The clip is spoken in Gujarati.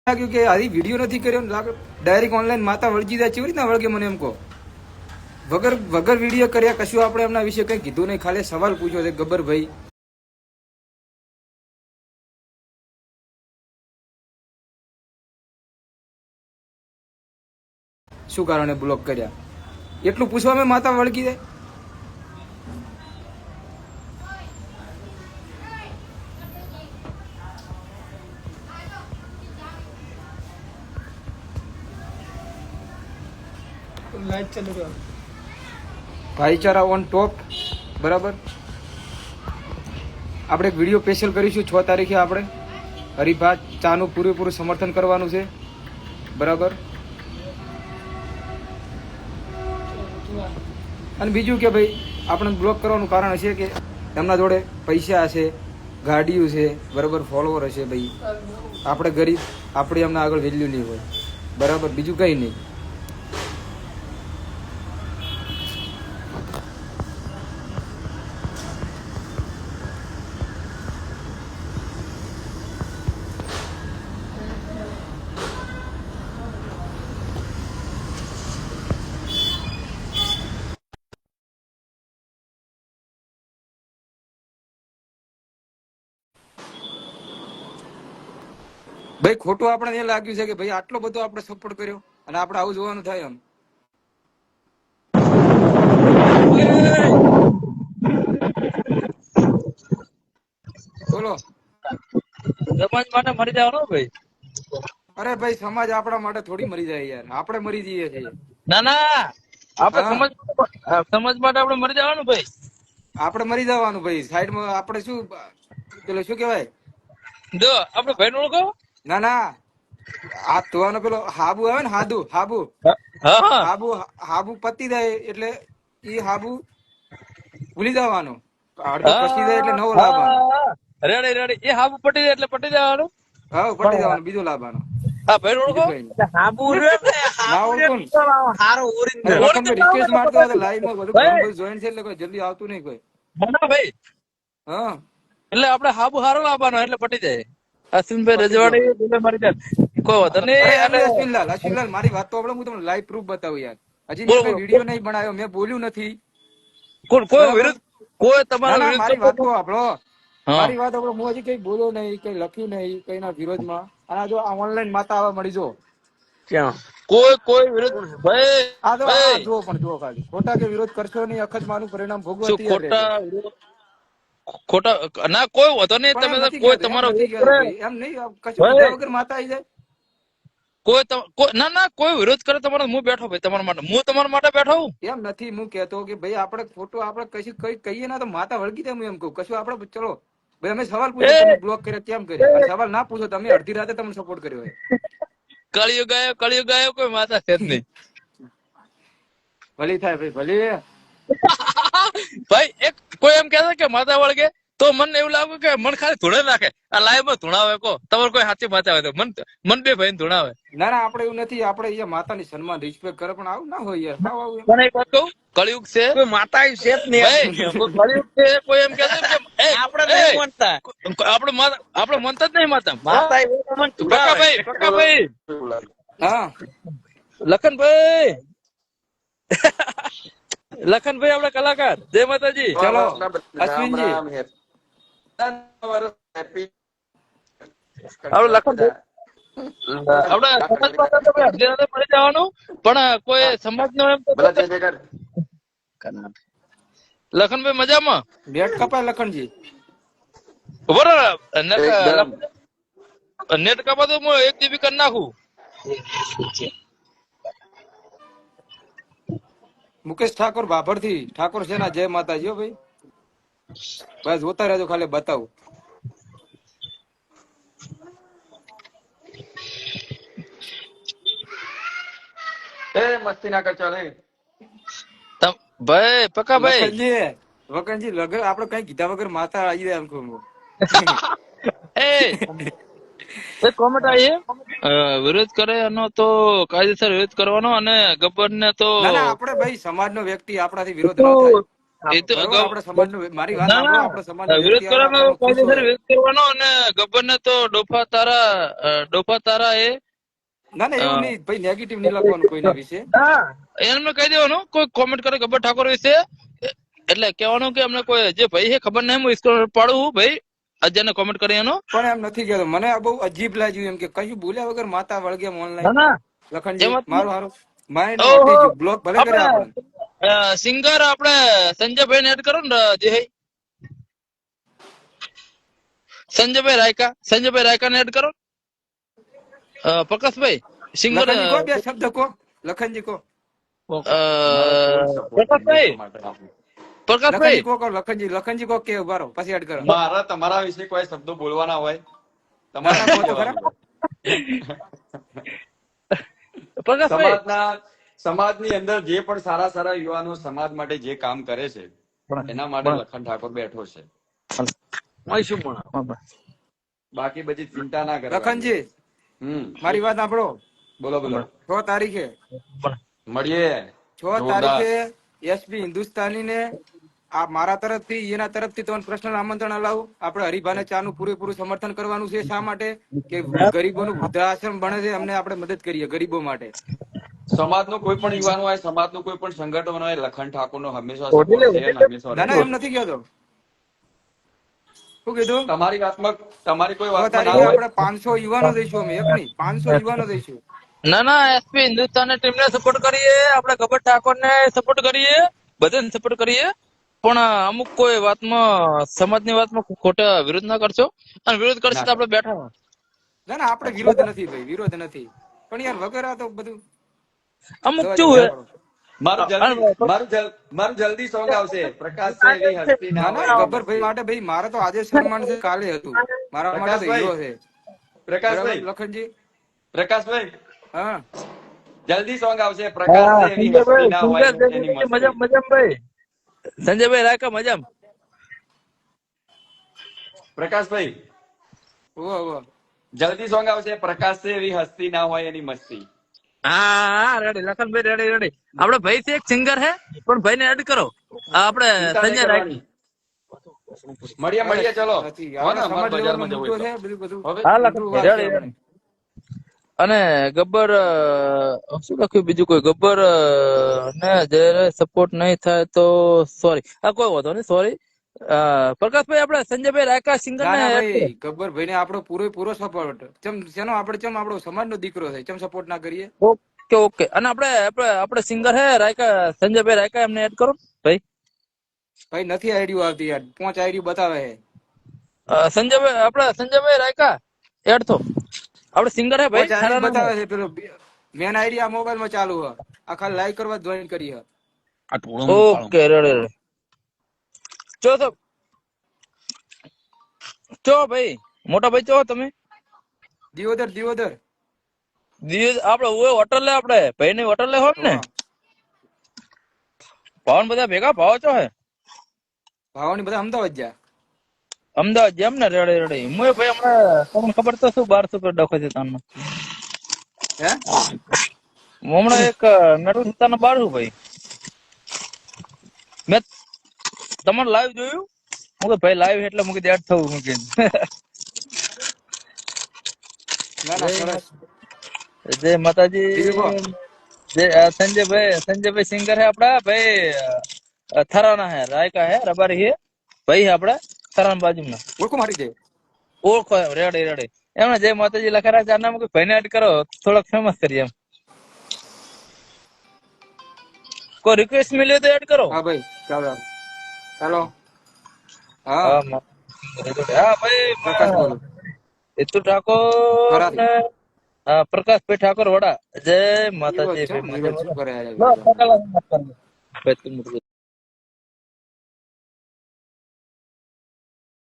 લાગ્યું કે આની વિડીયો નથી કર્યો ડાયરેક્ટ ઓનલાઈન માતા વળગી જાય કેવી રીતના વળગે મને એમ કહો વગર વિડીયો કર્યા કશું આપણે એમના વિશે કઈ કીધું નહીં ખાલી સવાલ પૂછ્યો છે ગબ્બરભાઈ શું કારણે બ્લોક કર્યા એટલું પૂછવા મેં માતા વળગી જાય લાઈટ ચાલુ રહ્યો ભાઈચારા ઓન ટોપ બરાબર આપણે એક વિડીયો સ્પેશિયલ કરીશું 6 તારીખે આપણે હરિભા ચાનું પૂરેપૂરું સમર્થન કરવાનું છે બરાબર અને બીજું કે ભાઈ આપણે બ્લોક કરવાનું કારણ હશે કે એમના જોડે પૈસા હશે ગાડીઓ છે બરાબર ફોલોવર હશે ભાઈ આપણે ગરીબ આપણે એમના આગળ વેલ્યુ નહીં હોય બરાબર બીજું કંઈ નહીં ભાઈ ખોટું આપણે એ લાગ્યું છે કે ભાઈ આટલો બધો આપણે સપોર્ટ કર્યો અને આપણે આવું જોવાનું થાય એમ બોલો સમાજ માટે મરી જવાનું ભાઈ અરે ભાઈ સમાજ આપણા માટે થોડી મરી જાય યાર આપણે મરી જઈએ છીએ ના ના આપણે સમાજ માટે આપણે મરી જવાનું ભાઈ આપણે મરી જવાનું ભાઈ સાઈડમાં આપણે શું પેલો શું કહેવાય જો આપણે ભાઈ નું ઓળખો ના ના હાથ ધોવાનો પેલો હાબુ આવે ને હાબુ હાબુ પતી જાય એટલે એ હાબુ ભૂલી જવાનો અડધો પતી જાય એટલે નવો લાવવાનો રેડી રેડી એ હાબુ પટી જાય એટલે પટી જવાનું હા પટી જવાનું બીજો લાવવાનો હા ભાઈ ઓળખો હાબુ ના ઓળખો ને હારો ઓરિજિનલ રિક્વેસ્ટ મારતો હતો લાઈવ માં બધું જોઈન છે એટલે કોઈ જલ્દી આવતું નહીં કોઈ ના ભાઈ હા એટલે આપણે હાબુ હારો લાવવાનો એટલે પટી જાય અશ્વિનભાઈ રજવાડી એટલે મરી જાય કોઈ વાંધો નહીં અને અશ્વિનલાલ મારી વાત તો આપણે હું તમને લાઈવ પ્રૂફ બતાવું યાર હજી મેં કોઈ વિડીયો નહીં બનાવ્યો મેં બોલ્યું નથી કોઈ વિરુદ્ધ કોઈ તમારા મારી વાત તો આપણો મારી વાત આપણો હું હજી કઈ બોલ્યો નહીં કઈ લખ્યું નહીં કઈ ના વિરોધમાં અને જો આ ઓનલાઈન માતા આવા મળી જો કોઈ વિરોધ ભાઈ આ જો જુઓ પણ જુઓ ખાલી ખોટા કે વિરોધ કરશો નહીં અખતમાનું પરિણામ ભોગવવા ખોટા ના કોઈ વાંધો નહીં તમે કોઈ તમારો એમ નહીં કશું વગર માતા આવી જાય ના ના કોઈ વિરોધ કરે તમારો હું બેઠો ભાઈ તમારા માટે હું તમારા માટે બેઠો હું એમ નથી હું કેતો કે ભાઈ આપણે ખોટો આપણે કશું કઈ કહીએ ના તો માતા વળગી જાય હું એમ કહું કશું આપણે ચલો ભાઈ અમે સવાલ પૂછ્યો તમે બ્લોક કર્યા કેમ કર્યા સવાલ ના પૂછો તમે અડધી રાતે તમને સપોર્ટ કર્યો હોય કળિયુગ આવ્યો કોઈ માતા છે જ નહીં ભલી થાય ભાઈ ભલી ભાઈ એક કોઈ એમ કહેશે કે માતા વળગે તો મને એવું લાગે કે મન ખાલી ધૂણે રાખે આ લાઈવ માં ધૂણાવે કો તમારે કોઈ સાચી માતા હોય તો મન બે ભાઈ ધૂણાવે ના ના આપણે એવું નથી આપણે અહીંયા માતાની સન્માન રિસ્પેક્ટ કરે પણ આવું ના હોય યાર આવું પણ એક વાત કહું કળિયુગ છે કોઈ માતા છે જ નહીં કળિયુગ છે કોઈ એમ કહેશે કે આપણે નહીં માનતા આપણે માનતા જ નહીં માતા પક્કાભાઈ હા લખનભાઈ લખનભાઈ આપડા કલાકાર જય માતાજી ચલો અશ્વિનજી આપડે લખનભાઈ મળી જવાનું પણ કોઈ સમાજ નો એમ લખનભાઈ મજામાં બેટ કપાય લખનજી બરોબર નેટ કપા તો હું 1 GB કરી નાખું મુકેશ ઠાકોર ભાભર થી ઠાકોર છે ના જય માતાજી ભાઈ બસ જોતા રહેજો ખાલી બતાવું મસ્તી ના કર ચાલે ભાઈ પક્કા ભાઈ વકનજી લગર આપડે કઈ કીધા વગર માતા આવી જાય એમ કહું એ કોમેન્ટ આવી વિરોધ કરે એનો તો કાયદેસર વિરોધ કરવાનો અને ગબ્બર ને તો આપણે ભાઈ સમાજ નો વ્યક્તિ આપણાથી વિરોધ ન થાય એ તો બરોબર, આપણે સમાજનો મારી વાત ના સાંભળો, ના આપણે સમાજનો વિરોધ વ્યક્તિ આવે કરવાનો આપણને ખુશ કાયદેસર હોય. વિરોધ કરવાનો અને ગબ્બરને તો ડોફા તારા એ ના ના અ, એવું નહીં ભાઈ, નેગેટિવ નહીં લખવાનું કોઈના વિશે. હા એને કહી દેવાનું કોઈ કોમેન્ટ કરે ગબ્બર ઠાકોર વિશે એટલે કહેવાનું કે અમને કોઈ જે ભાઈ છે ખબર નહીં હું સ્ક્રીન પાડું હું ભાઈ અજયને કોમેન્ટ કરી એનો પણ એમ નથી કહેતો, મને આ બહુ અજીબ લાગ્યું એમ કે કશું બોલ્યા વગર માતા વળગે ના ઓનલાઈન. ના લખનજી એમાં મારું હારું માઇન્ડ આમ ઓહો હટી ગયું, બ્લોક ભલે કરે આપણે. આપણે સિંગર આપણે સંજયભાઈ ને એડ કરો ને જે સંજયભાઈ રાયકા ને એડ કરો પ્રકાશભાઈ સિંગર લખનજી કો બે શબ્દ કો, લખનજી કો, પ્રકાશભાઈ લખનજી કો લખનજી કો કે ઉભા રહો પછી એડ કરો. મારા તમારા વિશે કોઈ શબ્દો બોલવાના હોય ના, ના, કહો તો તમારા ખરા. પ્રકાશભાઈ સમાજની અંદર જે પણ સારા સારા યુવાનો સમાજ માટે જે કામ કરે છે એના માટે લખન ઠાકોર બેઠો છે. બાકી બધી ચિંતા ના કરવાની. લખનજી મારી વાત સાંભળો, બોલો બોલો 6 તારીખે મળીએ 6 તારીખે એસપી હિન્દુસ્તાની ને આ મારા તરફથી એના તરફથી તમને પર્સનલ આમંત્રણ અલાવું. આપણે હરિભાને ચાનું પૂરેપૂરું સમર્થન કરવાનું છે. શા માટે કે ગરીબોનું વૃદ્ધાશ્રમ બને છે, અમને આપણે મદદ કરીએ ગરીબો માટે. સમાજનો કોઈ પણ યુવાન હોય, સમાજનું કોઈ પણ સંગઠન હોય, લખન ઠાકોર નો હંમેશા support છે અને હંમેશા ના ના એમ નથી કહેતો. શું કીધું? તમારી વાતમાં તમારી કોઈ 6 વાતમાં ના તારીખે હોય. આપણે 500 યુવાનો દઈશું, અમે એક નહીં 500 યુવાનો દઈશું. ના ના એસપી હિન્દુસ્તાન ટીમને સપોર્ટ કરીએ, આપણે ગબ્બર ઠાકોર ને સપોર્ટ કરીએ, બધાને સપોર્ટ કરીએ, પણ અમુક કોઈ વાતમાં સમાજની વાતમાં ખોટા વિરોધ ના કરશો, અને વિરોધ કરશે તો આપણે બેઠા ના ના આપણે વિરોધ નથી ભાઈ, વિરોધ નથી, પણ યાર વગર આ તો બધું અમુક શું હે મારું જલ્દી સોંગ આવશે. પ્રકાશ છે એવી હસ્તી ના ના ના હોય. ગબ્બરભાઈ માટે ભાઈ મારે તો આજે સન્માન છે, કાલે હતું. મારા માટે તો હીરો છે. પ્રકાશભાઈ બરાબર, લખનજી. પ્રકાશભાઈ હા જલ્દી સોંગ આવશે. પ્રકાશ છે એવી હસ્તી ના હોય એની મસ્તી. મજામ સંજયભાઈ રાયકા મજામ. પ્રકાશભાઈ ઓહો જલ્દી સોંગ આવશે. પ્રકાશ છે એવી હસ્તી ના હોય એની મસ્તી. હા રેડી લખનભાઈ રેડી. આપડે ભાઈ છે એક સિંગર હે, પણ ભાઈ ને એડ કરો. આપણે ચિંતા નહીં સંજય કરવાની. મળીએ ચલો. નથી હો ને, આપણા અમારે સમાજ લેવલનો બજારમાં જવું મુદ્દો હોય છે, બધું હવે હા મોટું વાત છે લખનભાઈ આપણે. અને ગબ્બર શું લખ્યું બીજું કોઈ ગબ્બર ને જયારે સપોર્ટ નહીં થાય તો સોરી. હા કોઈ વાંધો નહીં, સોરી. પ્રકાશભાઈ આપણે સંજયભાઈ રાયકા સિંગર ના ને ના add કરો. ભાઈ ગબ્બરભાઈ ને આપણો પૂરેપૂરો સપોર્ટ. શેનો આપણે આપણો સમાજનો દીકરો છે, ચમ સપોર્ટ ના કરીએ? ઓકે અને આપણે સિંગર હે રાયકા સંજયભાઈ રાયકા એમને એડ કરો ભાઈ. ભાઈ નથી આઈડિયો આવતી યાર, 5 આઈડિયો બતાવે છે. સંજયભાઈ રાયકા એડ તો આપણે સિંગર હે 5 ભાઈ આઈડિયો બતાવે છે. પેલો મેન આઈડી આ મોબાઈલ માં ચાલુ છે, આખા લાઈક કરવા જોઈન કરી છે. ઓકે રેડી ચો ભાઈ મોટા ભાઈ ચો તમે દિયોદર આપડે હોટલ લે, આપડે ભાઈ ની હોટલ લે હોમ ને ભાવન બધા ભેગા ભાવ છો હે ભાવની બધા અમદાવાદ જા. અમદાવાદ જેમ ને રેડી હું ભાઈ હમણાં તમને ખબર તો શું 1200 પર ડખો છે તમને હે હું હમણાં એક મેટ્રો સિતાનો 1200 ભાઈ મેં તમારે લાઈવ જોયું. હું ભાઈ લાઈવ એટલે મૂકી એડ થવું મૂકી ના ના સરસ. જય માતાજી. બીજું કહો. સંજયભાઈ સિંગર હે આપડા ભાઈ થરાના હે રાયકા હે રબારી હે ભાઈ આપડા થરાના બાજુમાં ઓળખો મારી દે. ઓળખો રેડી એમને જય માતાજી લખેલા છે. આના ભાઈ ને એડ કરો, થોડોક ફેમસ કરીએ એમ. કોઈ રિક્વેસ્ટ મળ્યો તો એડ કરો. હા ભાઈ ચાલો. હા હા ભાઈ પ્રકાશ બોલું. હેતુ ઠાકોર ખરાથી. ને પ્રકાશભાઈ ઠાકોર વડા. જય માતાજી શું કરે યાર? ભાઈ